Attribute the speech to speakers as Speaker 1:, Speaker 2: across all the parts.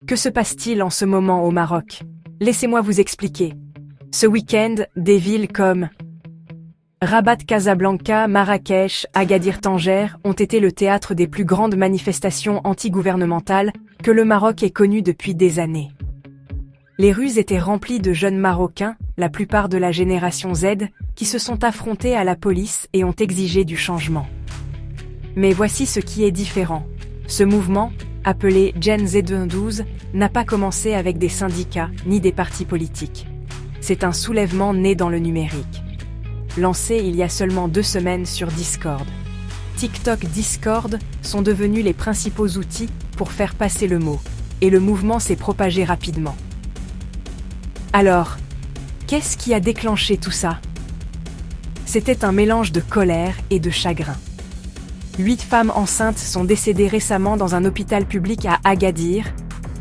Speaker 1: Que se passe-t-il en ce moment au Maroc? Laissez-moi vous expliquer. Ce week-end, des villes comme Rabat, Casablanca, Marrakech, Agadir, Tanger ont été le théâtre des plus grandes manifestations anti-gouvernementales que le Maroc ait connues depuis des années. Les rues étaient remplies de jeunes Marocains, la plupart de la génération Z, qui se sont affrontés à la police et ont exigé du changement. Mais voici ce qui est différent. Ce mouvement, appelé Gen Z12, n'a pas commencé avec des syndicats ni des partis politiques. C'est un soulèvement né dans le numérique. Lancé il y a seulement 2 semaines sur Discord. TikTok, Discord sont devenus les principaux outils pour faire passer le mot, et le mouvement s'est propagé rapidement. Alors, qu'est-ce qui a déclenché tout ça? C'était un mélange de colère et de chagrin. 8 femmes enceintes sont décédées récemment dans un hôpital public à Agadir,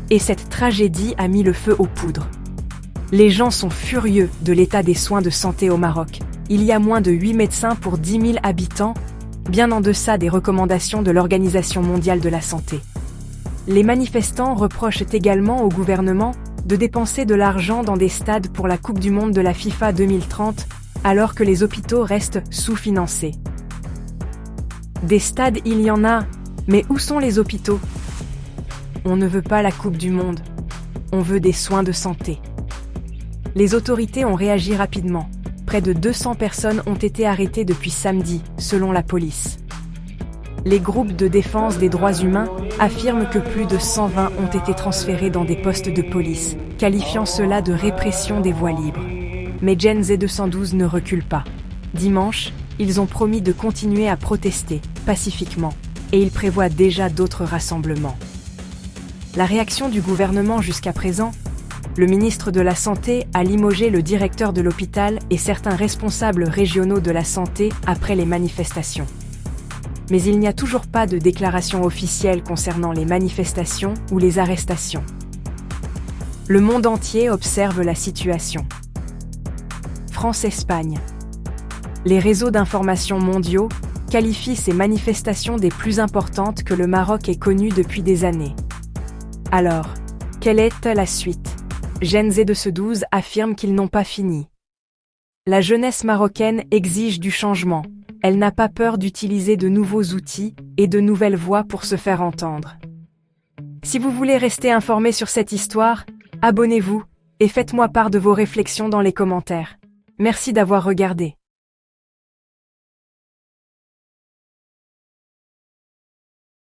Speaker 1: et cette tragédie a mis le feu aux poudres. Les gens sont furieux de l'état des soins de santé au Maroc. Il y a moins de 8 médecins pour 10 000 habitants, bien en deçà des recommandations de l'Organisation mondiale de la santé. Les manifestants reprochent également au gouvernement de dépenser de l'argent dans des stades pour la Coupe du Monde de la FIFA 2030, alors que les hôpitaux restent sous-financés. Des stades, il y en a, mais où sont les hôpitaux? On ne veut pas la Coupe du Monde, on veut des soins de santé. Les autorités ont réagi rapidement. Près de 200 personnes ont été arrêtées depuis samedi, selon la police. Les groupes de défense des droits humains affirment que plus de 120 ont été transférés dans des postes de police, qualifiant cela de répression des voies libres. Mais Gen Z212 ne recule pas. Dimanche, ils ont promis de continuer à protester, pacifiquement, et ils prévoient déjà d'autres rassemblements. La réaction du gouvernement jusqu'à présent? Le ministre de la Santé a limogé le directeur de l'hôpital et certains responsables régionaux de la santé après les manifestations. Mais il n'y a toujours pas de déclaration officielle concernant les manifestations ou les arrestations. Le monde entier observe la situation. France-Espagne. Les réseaux d'information mondiaux qualifient ces manifestations des plus importantes que le Maroc ait connues depuis des années. Alors, quelle est la suite? Gen Z212 affirme qu'ils n'ont pas fini. La jeunesse marocaine exige du changement. Elle n'a pas peur d'utiliser de nouveaux outils et de nouvelles voix pour se faire entendre. Si vous voulez rester informé sur cette histoire, abonnez-vous et faites-moi part de vos réflexions dans les commentaires. Merci d'avoir regardé.